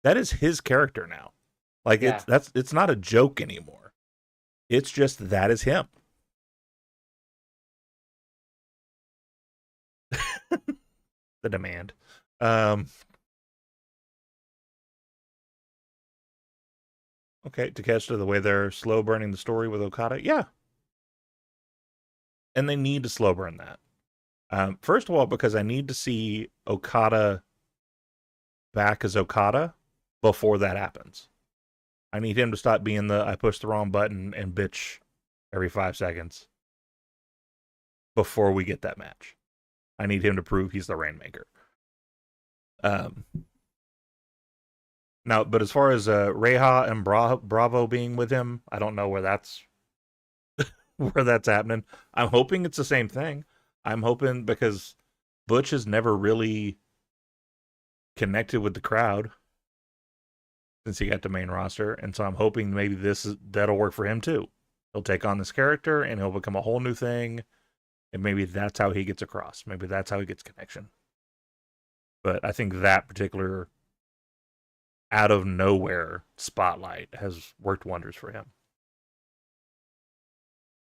That is his character now. Like, Yeah. it's not a joke anymore. It's just that is him. The demand. Okay, to catch to the way they're slow burning the story with Okada. Yeah. And they need to slow burn that. First of all, because I need to see Okada back as Okada before that happens. I need him to stop being I pushed the wrong button and bitch every 5 seconds before we get that match. I need him to prove he's the Rainmaker. Now, but as far as Reha and Bravo being with him, I don't know where that's where that's happening. I'm hoping it's the same thing. I'm hoping because Butch has never really connected with the crowd since he got to main roster, and so I'm hoping maybe that'll work for him too. He'll take on this character and he'll become a whole new thing, And maybe that's how he gets across. Maybe that's how he gets connection. But I think that particular out of nowhere spotlight has worked wonders for him.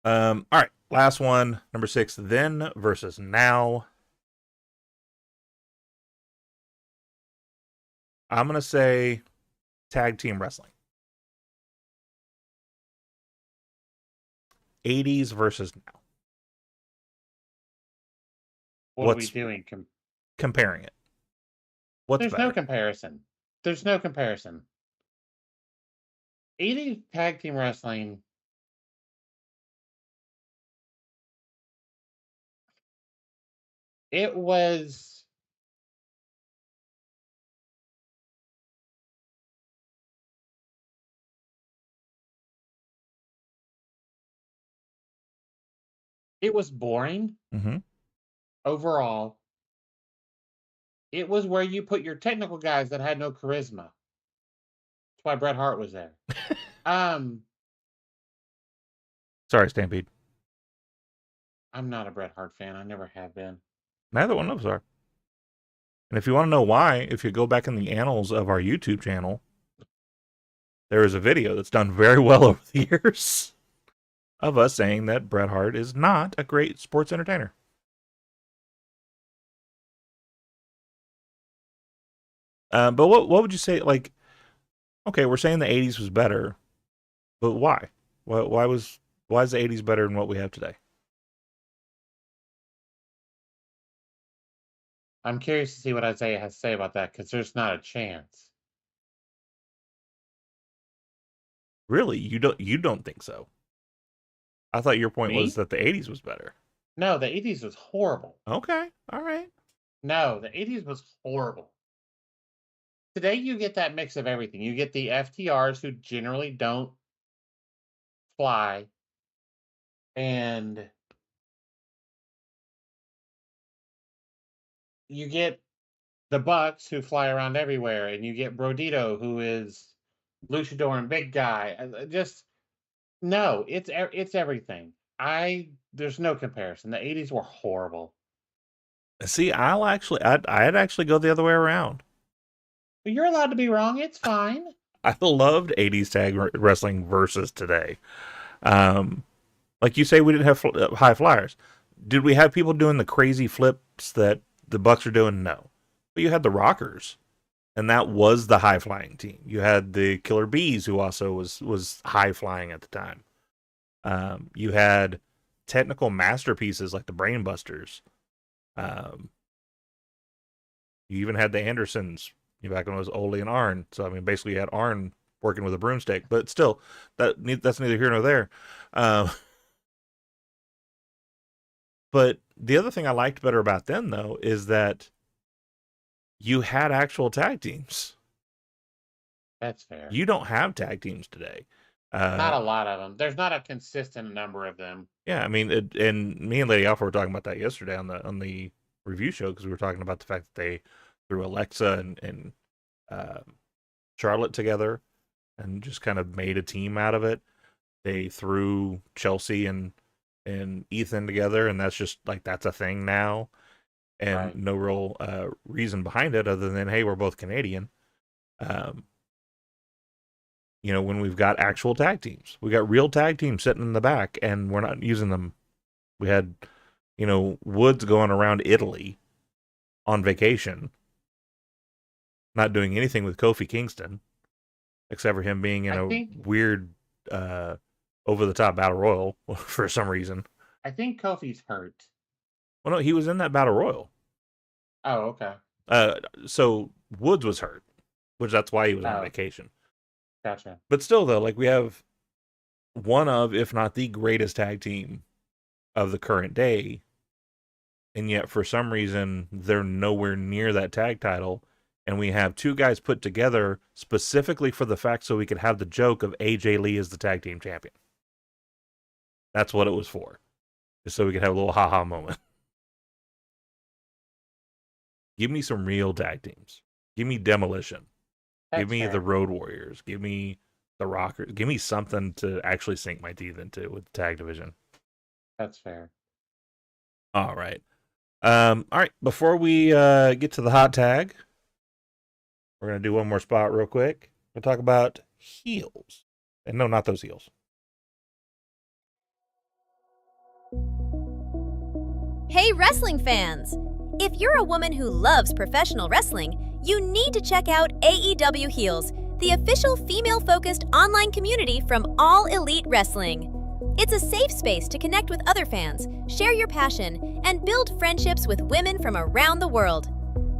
All right, last one, number 6, then versus now. I'm going to say tag team wrestling. 80s versus now. What are we doing? Comparing it? What's There's better? no comparison. There's no comparison. 80s tag team wrestling. It was boring Mm-hmm. overall. It was where you put your technical guys that had no charisma. That's why Bret Hart was there. Sorry, Stampede. I'm not a Bret Hart fan. I never have been. Neither one of us are. And if you want to know why, if you go back in the annals of our YouTube channel, there is a video that's done very well over the years of us saying that Bret Hart is not a great sports entertainer. But what would you say? Like, okay, we're saying the 80s was better, but why? Why is the 80s better than what we have today? I'm curious to see what Isaiah has to say about that because there's not a chance. Really, you don't think so? I thought your point Me? was that the 80s was better. No, the 80s was horrible. Okay, all right. No, the 80s was horrible. Today you get that mix of everything. You get the FTRs who generally don't fly, and you get the Bucks who fly around everywhere, and you get Brodito who is luchador and big guy. Just no, it's everything. There's no comparison. The 80s were horrible. See, I'd actually go the other way around. But you're allowed to be wrong. It's fine. I loved 80s tag wrestling versus today. Like you say, we didn't have high flyers. Did we have people doing the crazy flips that the Bucks are doing? No. But you had the Rockers, and that was the high flying team. You had the Killer Bees, who also was high flying at the time. You had technical masterpieces like the Brainbusters. You even had the Andersons back when it was Ole and Arn. So I mean, basically, you had Arn working with a broomstick, but still, that's neither here nor there. But the other thing I liked better about them, though, is that you had actual tag teams. That's fair. You don't have tag teams today. Not a lot of them. There's not a consistent number of them. Yeah, I mean, and me and Lady Alpha were talking about that yesterday on the review show because we were talking about the fact that they threw Alexa and Charlotte together and just kind of made a team out of it. They threw Chelsea and Ethan together, and that's just like that's a thing now, and Right. no real reason behind it other than hey, we're both Canadian. When we've got actual tag teams, we got real tag teams sitting in the back, and we're not using them. We had, Woods going around Italy on vacation, not doing anything with Kofi Kingston, except for him being in weird over-the-top battle royal for some reason. I think Kofi's hurt. Well, no, he was in that battle royal. Oh, okay. So Woods was hurt, which that's why he was on vacation. Gotcha. But still, though, like we have one of, if not the greatest tag team of the current day, and yet for some reason they're nowhere near that tag title, and we have two guys put together specifically for the fact so we could have the joke of AJ Lee as the tag team champion. That's what it was for, just so we could have a little haha moment. Give me some real tag teams. Give me Demolition. Give me the Road Warriors. Give me the Rockers. Give me something to actually sink my teeth into with the tag division. That's fair. All right. All right. Before we get to the hot tag, we're gonna do one more spot real quick. We'll talk about heels, and no, not those heels. Hey, wrestling fans! If you're a woman who loves professional wrestling, you need to check out AEW Heels, the official female-focused online community from All Elite Wrestling. It's a safe space to connect with other fans, share your passion, and build friendships with women from around the world.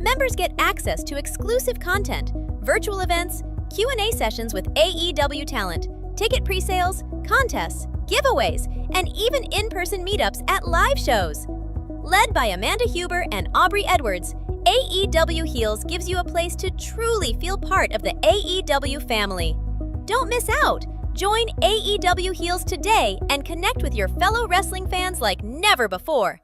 Members get access to exclusive content, virtual events, Q&A sessions with AEW talent, ticket pre-sales, contests, giveaways, and even in-person meetups at live shows. Led by Amanda Huber and Aubrey Edwards, AEW Heels gives you a place to truly feel part of the AEW family. Don't miss out! Join AEW Heels today and connect with your fellow wrestling fans like never before.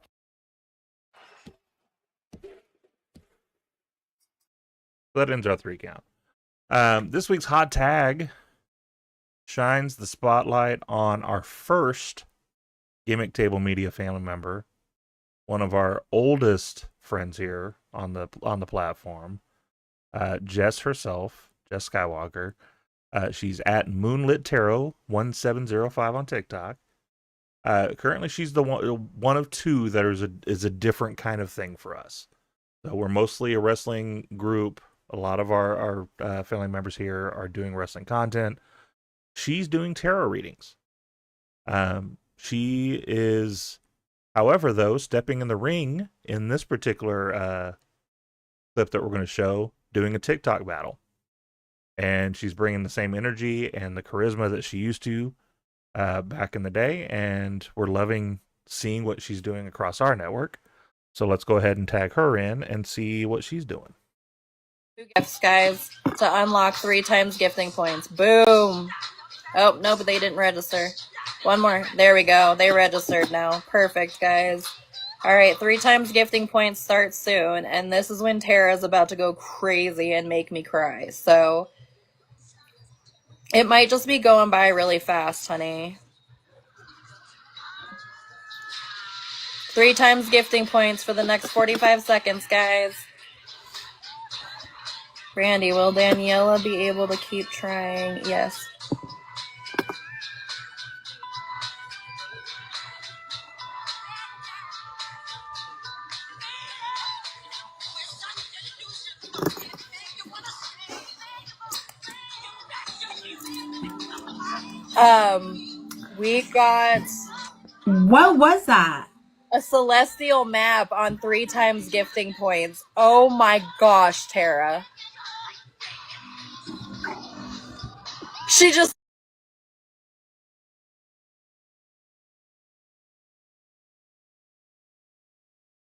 That ends our 3 count. This week's hot tag shines the spotlight on our first Gimmick Table Media family member, one of our oldest friends here on the platform, Jess herself, Jess Skywalker. She's at Moonlit Tarot 1705 on TikTok. Currently, she's the one of 2 that is a different kind of thing for us. So we're mostly a wrestling group. A lot of our family members here are doing wrestling content. She's doing tarot readings. She is, however, though, stepping in the ring in this particular clip that we're going to show, doing a TikTok battle. And she's bringing the same energy and the charisma that she used to back in the day. And we're loving seeing what she's doing across our network. So let's go ahead and tag her in and see what she's doing. 2 gifts, guys, to unlock 3 times gifting points. Boom. Oh, no, but they didn't register. One more. There we go. They registered now. Perfect, guys. All right, 3 times gifting points start soon, and this is when Tara's about to go crazy and make me cry. So it might just be going by really fast, honey. 3 times gifting points for the next 45 seconds, guys. Randy, will Daniela be able to keep trying? Yes. We got What was that? a celestial map on 3 times gifting points. Oh my gosh, Tara. She just...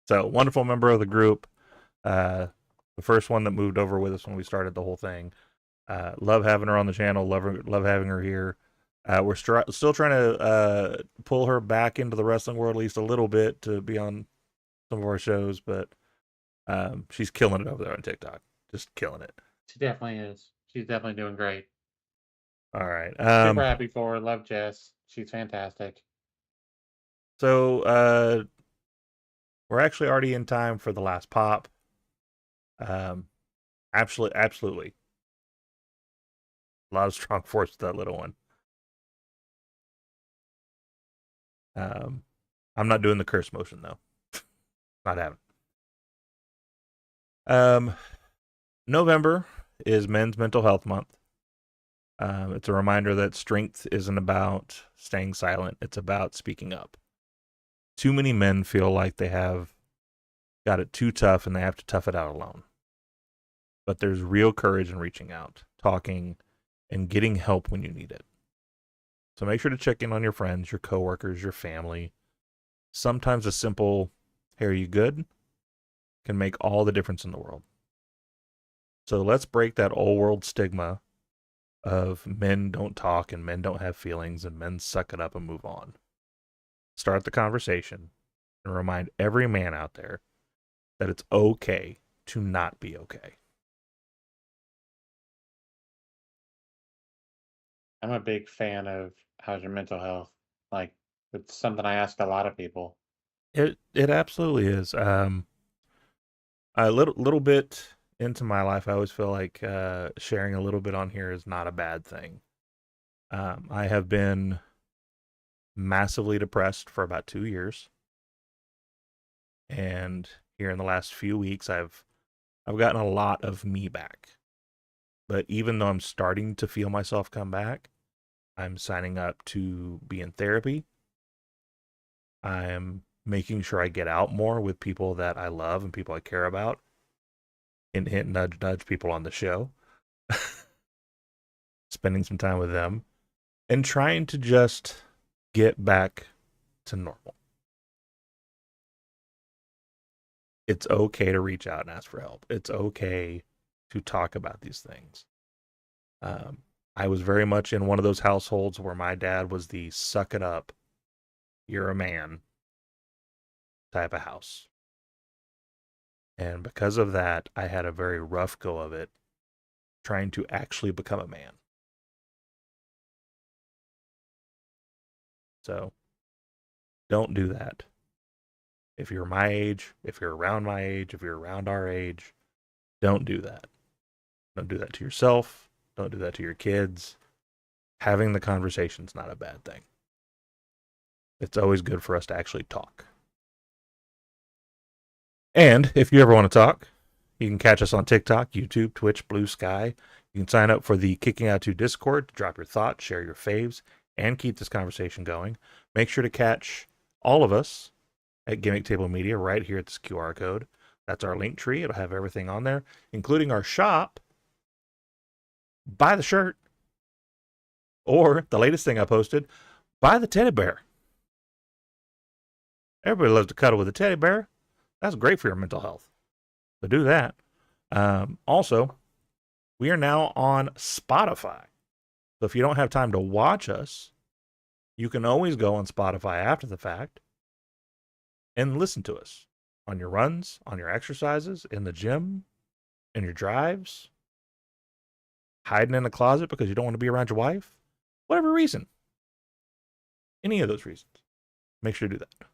So, wonderful member of the group. The first one that moved over with us when we started the whole thing. Love having her on the channel. Love having her here. We're still trying to pull her back into the wrestling world at least a little bit to be on some of our shows, but she's killing it over there on TikTok. Just killing it. She definitely is. She's definitely doing great. All right. Super happy for her. Love Jess. She's fantastic. So we're actually already in time for the last pop. Absolutely. A lot of strong force to that little one. I'm not doing the curse motion though. Not having. November is Men's Mental Health Month. It's a reminder that strength isn't about staying silent. It's about speaking up. Too many men feel like they have got it too tough and they have to tough it out alone. But there's real courage in reaching out, talking, and getting help when you need it. So make sure to check in on your friends, your coworkers, your family. Sometimes a simple, "Hey, are you good?" can make all the difference in the world. So let's break that old world stigma of men don't talk and men don't have feelings and men suck it up and move on. Start the conversation and remind every man out there that it's okay to not be okay. I'm a big fan of how's your mental health. Like, it's something I ask a lot of people. It absolutely is. A little bit into my life, I always feel like sharing a little bit on here is not a bad thing. I have been massively depressed for about 2 years, and here in the last few weeks, I've gotten a lot of me back. But even though I'm starting to feel myself come back, I'm signing up to be in therapy. I'm making sure I get out more with people that I love and people I care about. Hint, hint, nudge, nudge, people on the show. Spending some time with them. And trying to just get back to normal. It's okay to reach out and ask for help. It's okay to talk about these things. I was very much in one of those households where my dad was the suck it up, you're a man type of house. And because of that, I had a very rough go of it, trying to actually become a man. So, don't do that. If you're my age, if you're around my age, if you're around our age, don't do that. Don't do that to yourself. Don't do that to your kids. Having the conversation's not a bad thing. It's always good for us to actually talk. And if you ever want to talk, you can catch us on TikTok, YouTube, Twitch, Blue Sky. You can sign up for the Kicking Out 2 Discord to drop your thoughts, share your faves, and keep this conversation going. Make sure to catch all of us at Gimmick Table Media right here at this QR code. That's our link tree. It'll have everything on there, including our shop. Buy the shirt. Or the latest thing I posted, buy the teddy bear. Everybody loves to cuddle with a teddy bear. That's great for your mental health. So do that. Also, we are now on Spotify. So if you don't have time to watch us, you can always go on Spotify after the fact and listen to us on your runs, on your exercises, in the gym, in your drives, hiding in a closet because you don't want to be around your wife. Whatever reason. Any of those reasons. Make sure to do that.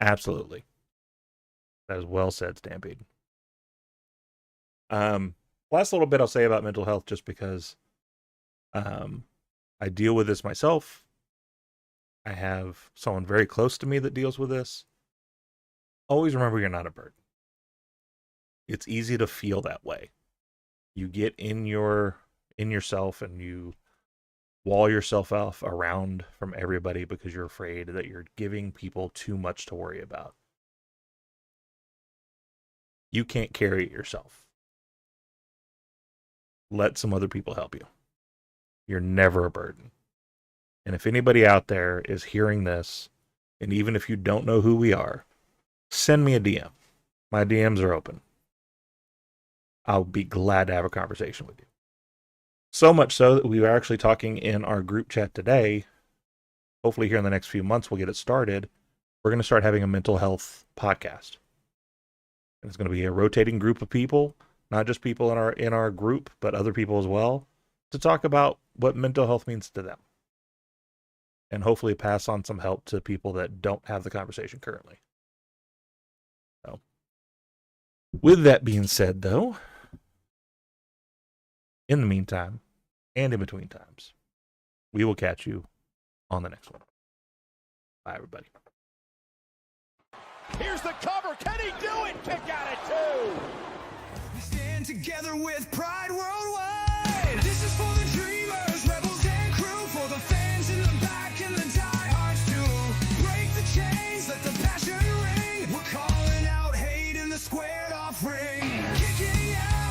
Absolutely. That is well said, Stampede. Last little bit I'll say about mental health, just because I deal with this myself. I have someone very close to me that deals with this. Always remember you're not a burden. It's easy to feel that way. You get in yourself and you wall yourself off around from everybody because you're afraid that you're giving people too much to worry about. You can't carry it yourself. Let some other people help you. You're never a burden. And if anybody out there is hearing this, and even if you don't know who we are, send me a DM. My DMs are open. I'll be glad to have a conversation with you. So much so that we were actually talking in our group chat today. Hopefully here in the next few months we'll get it started. We're going to start having a mental health podcast. And it's going to be a rotating group of people, not just people in our group, but other people as well, to talk about what mental health means to them. And hopefully pass on some help to people that don't have the conversation currently. So, with that being said, though, in the meantime, and in between times, we will catch you on the next one. Bye, everybody. Here's the cover. Can he do it? Kick out at 2. We stand together with pride worldwide. This is for the dreamers, rebels and crew, for the fans in the back and the diehards too. Break the chains, let the passion ring. We're calling out hate in the squared off ring. Kicking out.